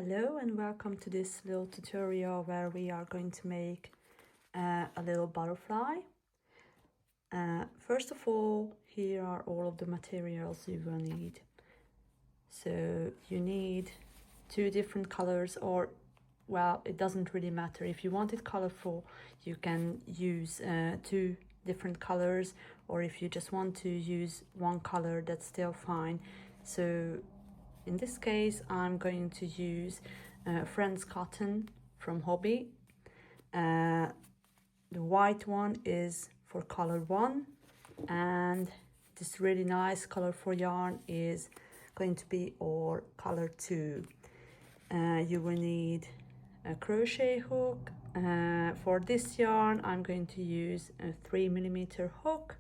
Hello and welcome to this little tutorial where we are going to make a little butterfly. First of all, here are all of the materials you will need. So you need two different colors, or well, it doesn't really matter. If you want it colorful, you can use two different colors, or if you just want to use one color, that's still fine. So in this case, I'm going to use Friends Cotton from Hobby. The white one is for color 1, and this really nice colorful yarn is going to be our color 2. You will need a crochet hook. For this yarn, I'm going to use a 3mm hook.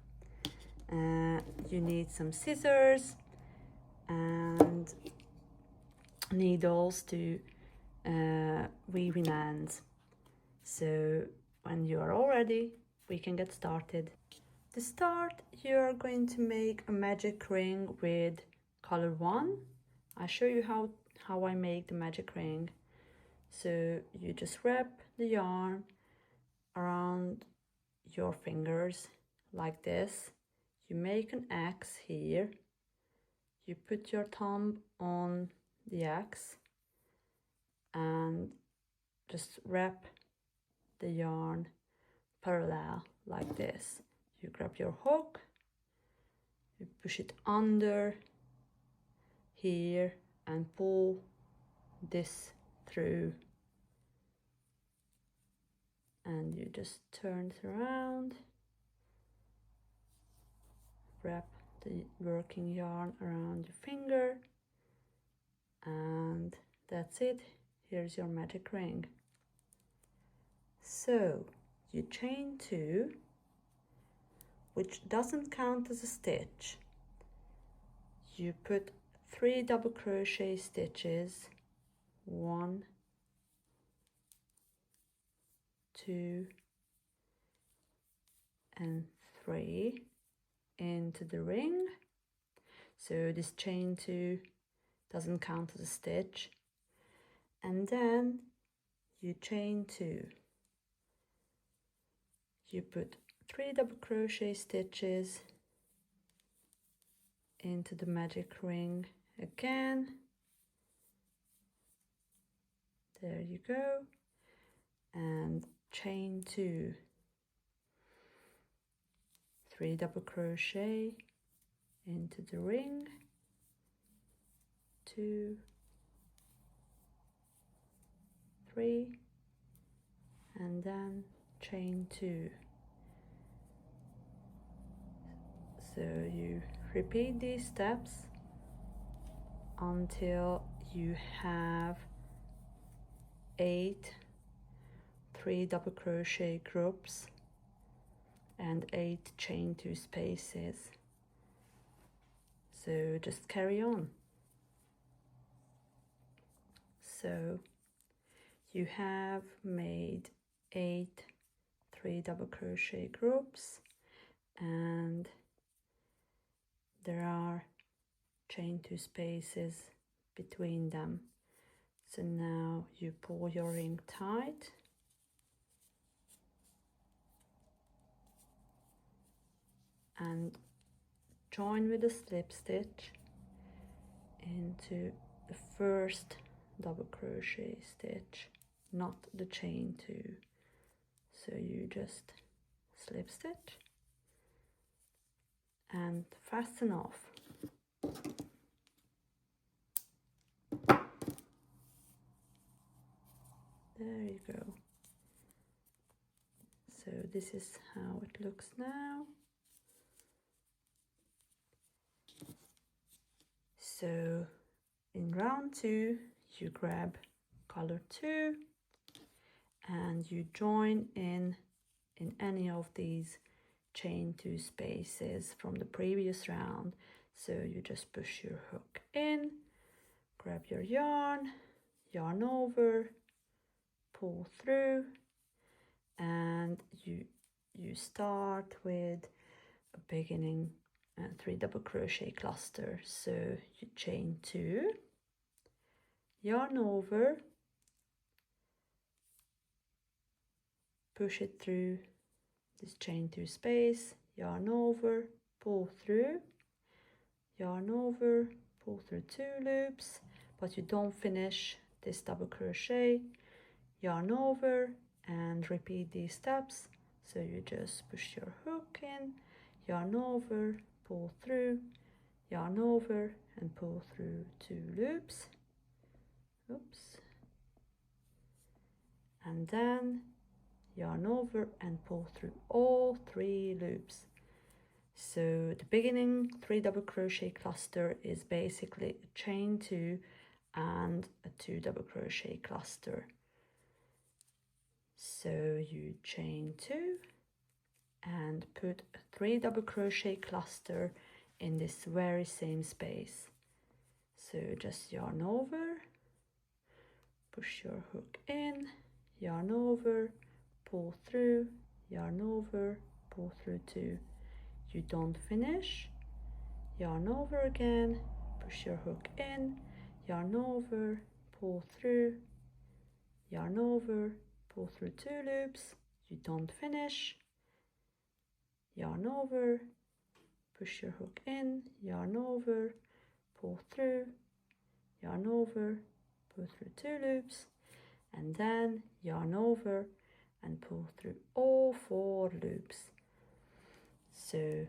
You need some scissors and needles to weave in ends. So when you are all ready, we can get started. To start, you are going to make a magic ring with color 1. I'll show you how I make the magic ring. So you just wrap the yarn around your fingers like this. You make an X here. You put your thumb on the X and just wrap the yarn parallel like this. You grab your hook, you push it under here and pull this through, and you just turn it around, wrap the working yarn around your finger, and that's it. Here's your magic ring. So you chain 2, which doesn't count as a stitch. You put 3 double crochet stitches, 1, 2 and 3 into the ring. So this chain 2 doesn't count as a stitch. And then you chain 2. You put 3 double crochet stitches into the magic ring again. There you go. And chain 2. 3 double crochet into the ring. 2, 3, and then chain 2. So you repeat these steps until you have 8 3 double crochet groups and 8 chain 2 spaces. So just carry on. So you have made 8 3 double crochet groups, and there are chain 2 spaces between them. So now you pull your ring tight and join with a slip stitch into the first double crochet stitch, not the chain 2. So you just slip stitch and fasten off. There you go. So this is how it looks now. So in round 2, you grab color 2 and you join in any of these chain 2 spaces from the previous round. So you just push your hook in, grab your yarn over, pull through, and you start with a beginning 3 double crochet cluster. So you chain 2, yarn over, push it through this chain 2 space, yarn over, pull through, yarn over, pull through 2 loops, but you don't finish this double crochet, yarn over and repeat these steps. So you just push your hook in, yarn over, pull through, yarn over and pull through 2 loops. Oops. And then yarn over and pull through all 3 loops. So the beginning 3 double crochet cluster is basically a chain 2 and a 2 double crochet cluster. So you chain 2 and put a 3 double crochet cluster in this very same space. So just yarn over, push your hook in, yarn over, pull through, yarn over, pull through 2. You don't finish, yarn over again, push your hook in, yarn over, pull through, yarn over, pull through 2 loops, you don't finish, yarn over, push your hook in, yarn over, pull through, yarn over, pull through 2 loops, and then yarn over and pull through all 4 loops. So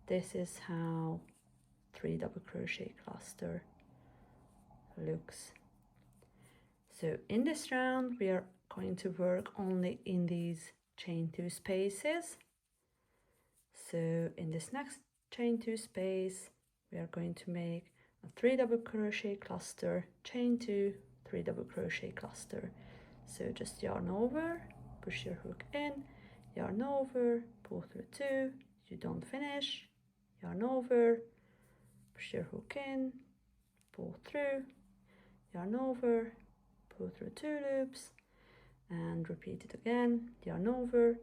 this is how 3 double crochet cluster looks. So in this round we are going to work only in these chain 2 spaces. So in this next chain 2 space we are going to make a 3 double crochet cluster, chain 2, 3 double crochet cluster. So just yarn over, push your hook in, yarn over, pull through 2, you don't finish, yarn over, push your hook in, pull through, yarn over, pull through 2 loops, and repeat it again, yarn over,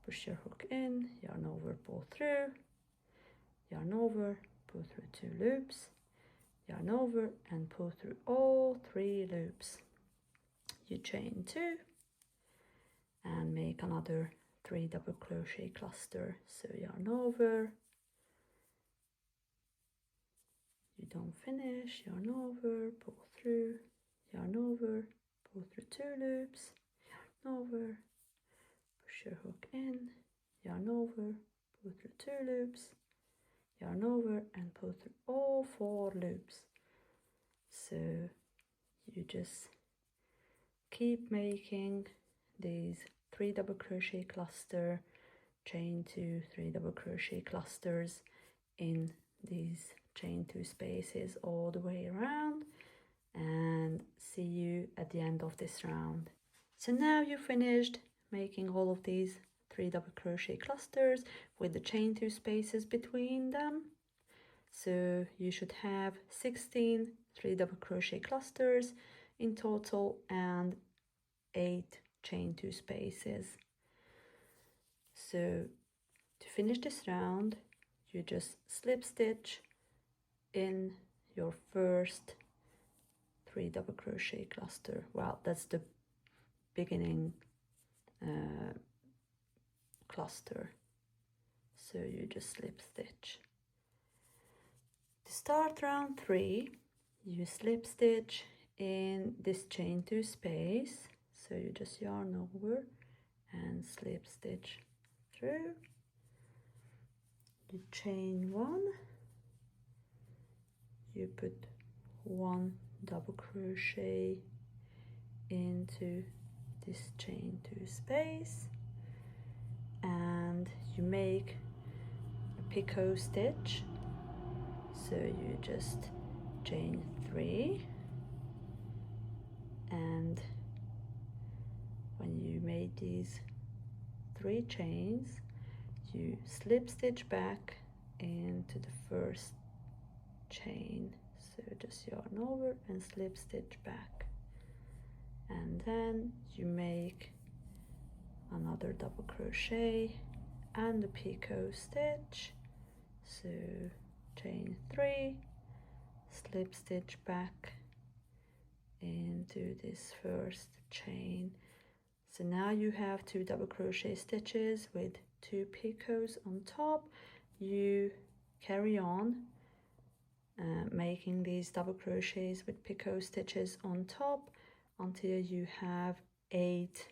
push your hook in, yarn over, pull through, yarn over, pull through 2 loops, yarn over and pull through all 3 loops. You chain 2 and make another 3 double crochet cluster. So yarn over, you don't finish, yarn over, pull through, yarn over, pull through 2 loops, yarn over, push your hook in, yarn over, pull through 2 loops, yarn over and pull through all 4 loops. So you just keep making these 3 double crochet cluster, chain 2, 3 double crochet clusters in these chain 2 spaces all the way around, and see you at the end of this round. So now you finished making all of these 3 double crochet clusters with the chain 2 spaces between them. So you should have 16 3 double crochet clusters in total and 8 chain 2 spaces. So to finish this round you just slip stitch in your first 3 double crochet cluster. Well, that's the beginning cluster. So you just slip stitch. To start round 3 you slip stitch in this chain 2 space. So you just yarn over and slip stitch through. You chain 1, you put 1 double crochet into this chain 2 space, and you make a picot stitch. So you just chain 3, and when you made these 3 chains you slip stitch back into the first chain. So just yarn over and slip stitch back, and then you make another double crochet and a picot stitch. So chain 3, slip stitch back into this first chain. So now you have 2 double crochet stitches with 2 picots on top. You carry on making these double crochets with picot stitches on top until you have 8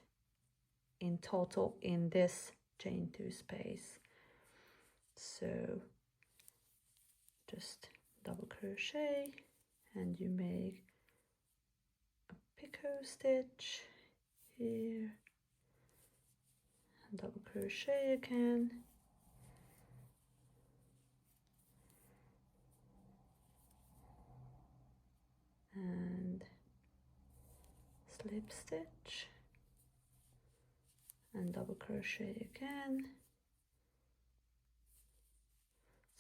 in total in this chain 2 space. So just double crochet and you make a picot stitch here, and double crochet again, and slip stitch and double crochet again.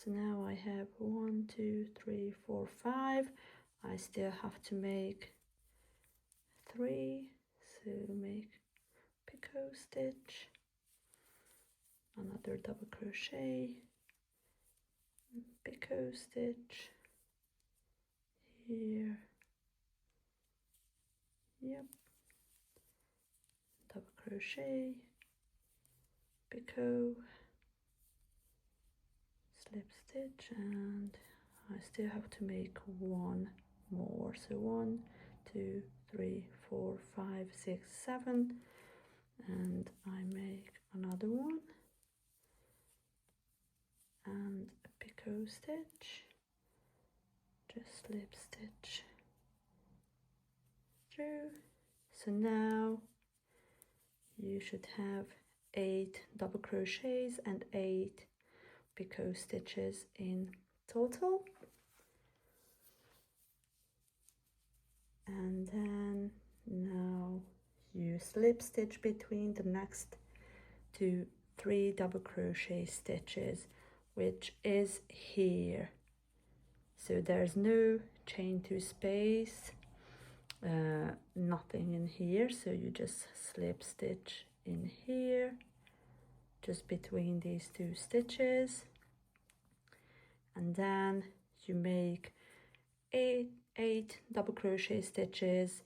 So now I have 1, 2, 3, 4, 5. I still have to make 3, so make picot stitch, another double crochet, picot stitch here, yep, double crochet, picot, slip stitch, and I still have to make 1 more, so 1, 2, 3, 4, 5, 6, 7, and I make another one and a picot stitch, just slip stitch through. So now you should have 8 double crochets and 8 picot stitches in total. And then now you slip stitch between the next 2, 3 double crochet stitches, which is here. So there's no chain 2 space, nothing in here, so you just slip stitch in here, just between these 2 stitches, and then you make 8 double crochet stitches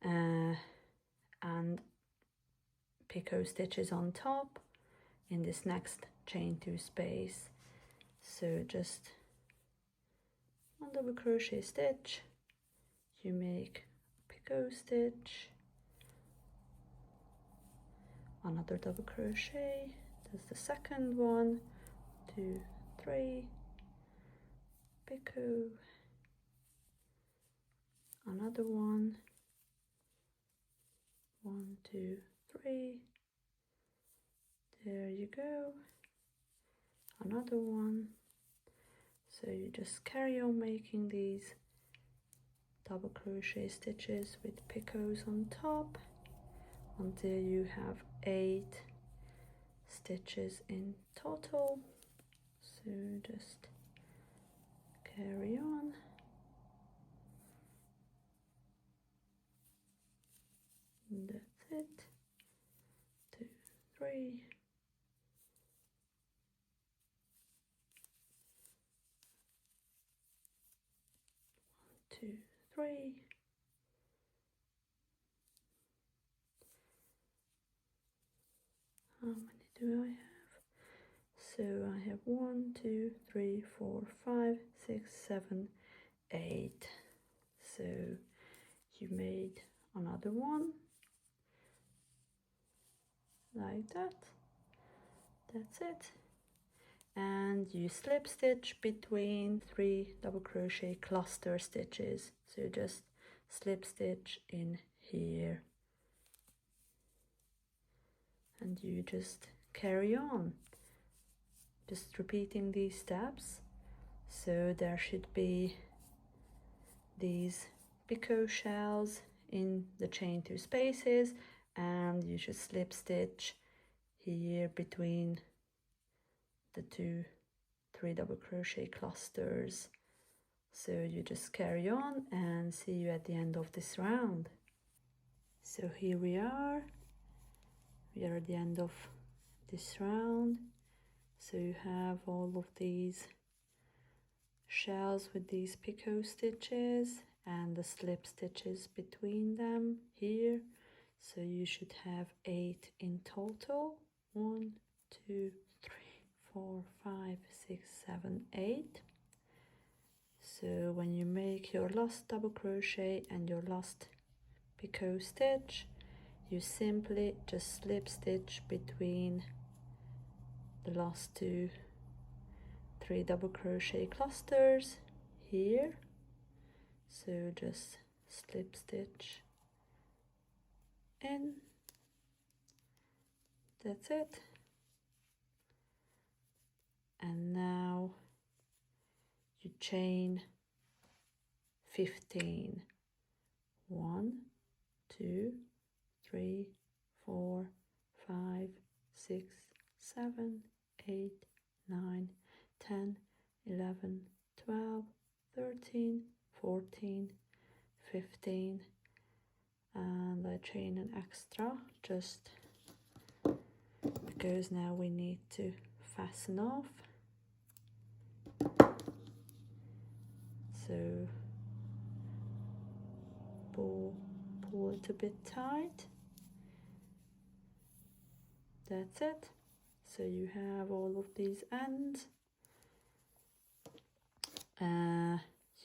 and picot stitches on top in this next chain 2 space. So just 1 double crochet stitch, you make a picot stitch, another double crochet, that's the second one, 2, 3, picot, another one, 1, 2, 3, there you go, another one. So you just carry on making these double crochet stitches with picots on top until you have 8 stitches in total. So just carry on. And that's it. 2, 3. 2, 3. How many do I have? So I have 1, 2, 3, 4, 5, 6, 7, 8. So you made another one like that. That's it. And you slip stitch between 3 double crochet cluster stitches. So just slip stitch in here. And you just carry on, just repeating these steps. So there should be these picot shells in the chain 2 spaces, and you should slip stitch here between the 2, 3 double crochet clusters. So you just carry on and see you at the end of this round. So here we are at the end of this round. So you have all of these shells with these picot stitches, and the slip stitches between them here. So you should have 8 in total. 1, 2, 3, 4, 5, 6, 7, 8. So when you make your last double crochet and your last picot stitch, you simply just slip stitch between the last 2, 3 double crochet clusters here. So just slip stitch in. That's it. And now you chain 15. 1, 2, 3, 4, 5, 6, 7, 8, 9, 10, 11, 12, 13, 14, 15, and I chain an extra just because now we need to fasten off. So pull it a bit tight. That's it. So you have all of these ends.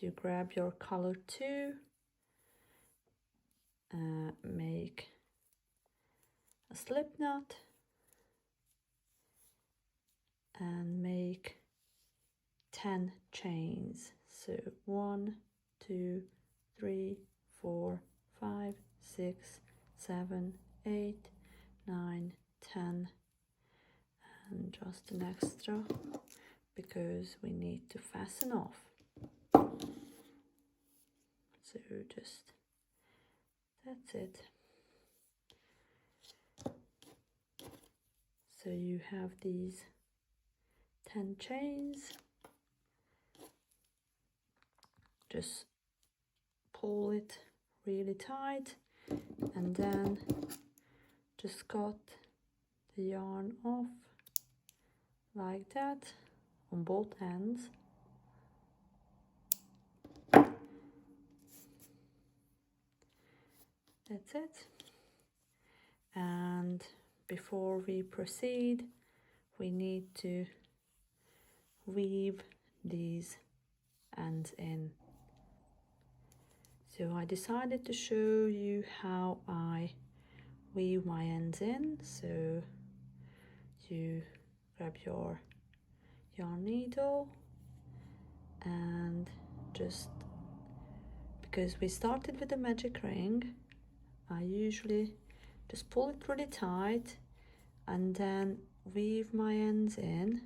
You grab your color 2, make a slip knot and make 10 chains. So 1, 2, 3, 4, 5, 6, 7, 8, 9, 10, and just an extra because we need to fasten off. So just, that's it. So you have these 10 chains. Just pull it really tight and then just cut the yarn off like that on both ends. That's it. And before we proceed, we need to weave these ends in. So I decided to show you how I weave my ends in. So you grab your yarn needle and just, because we started with the magic ring, I usually just pull it really tight and then weave my ends in,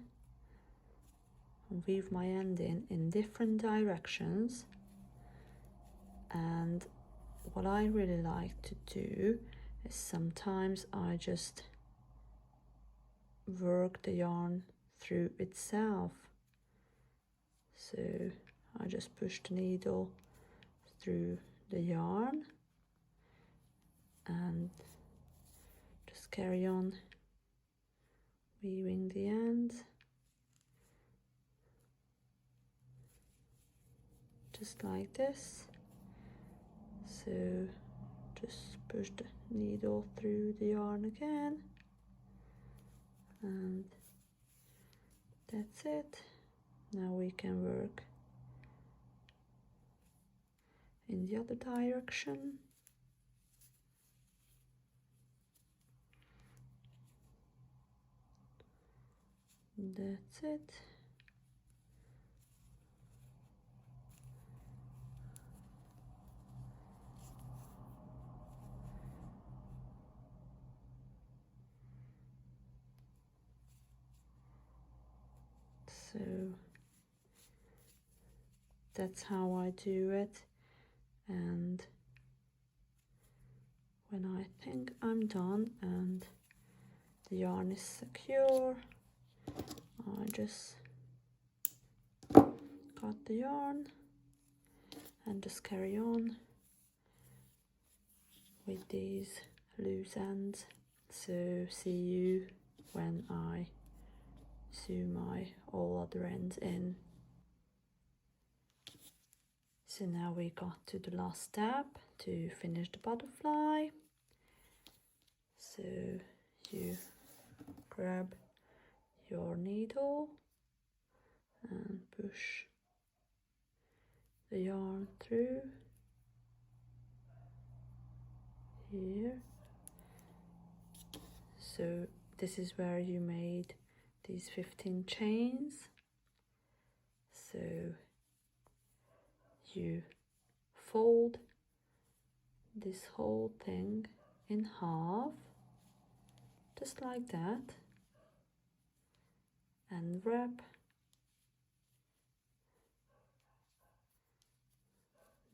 in different directions. And what I really like to do is sometimes I just work the yarn through itself. So I just push the needle through the yarn and just carry on weaving the ends, just like this. So just push the needle through the yarn again, and that's it. Now we can work in the other direction. That's it. So that's how I do it, and when I think I'm done and the yarn is secure, I just cut the yarn and just carry on with these loose ends. So see you when I sew my all other ends in. So now we got to the last step to finish the butterfly. So you grab your needle and push the yarn through here. So this is where you made these 15 chains. So you fold this whole thing in half, just like that, and wrap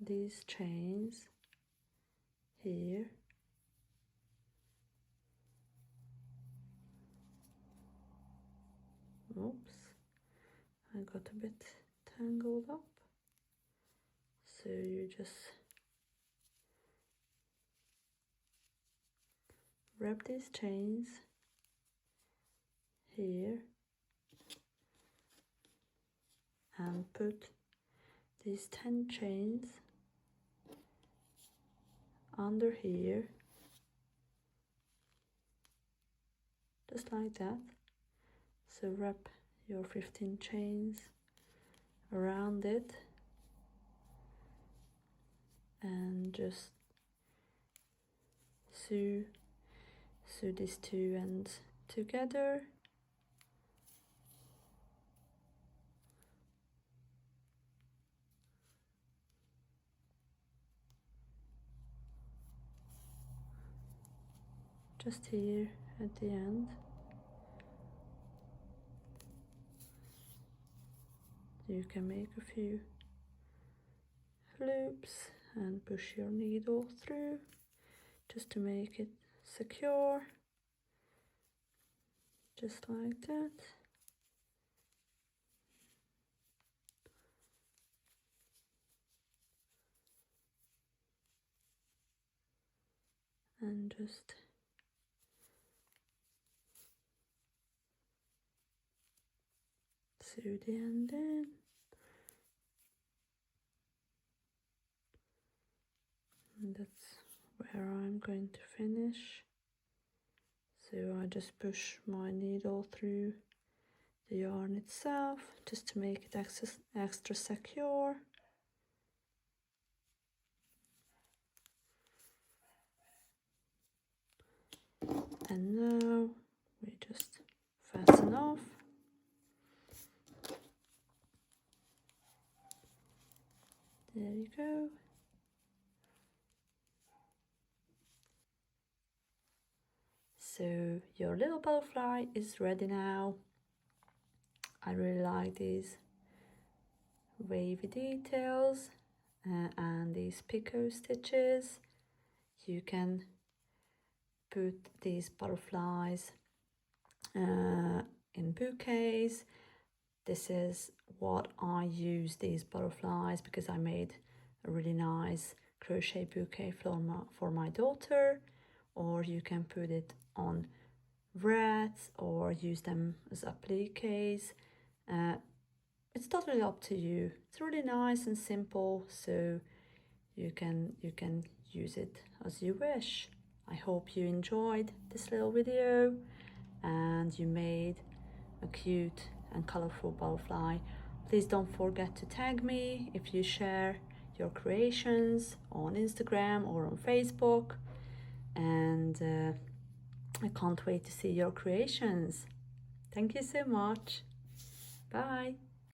these chains here. Oops, I got a bit tangled up. So you just wrap these chains here and put these 10 chains under here, just like that. So wrap your 15 chains around it and just sew these two ends together. Just here at the end. You can make a few loops and push your needle through just to make it secure, just like that. And just sew the end in. And that's where I'm going to finish. So I just push my needle through the yarn itself just to make it extra secure. And now we just fasten off. There you go. So your little butterfly is ready now. I really like these wavy details and these Pico stitches. You can put these butterflies in bouquets. This is what I use these butterflies because I made a really nice crochet bouquet for my daughter. Or you can put it on wreaths or use them as appliqués. It's totally up to you. It's really nice and simple, so you can use it as you wish. I hope you enjoyed this little video and you made a cute and colorful butterfly. Please don't forget to tag me if you share your creations on Instagram or on Facebook. And I can't wait to see your creations. Thank you so much. Bye.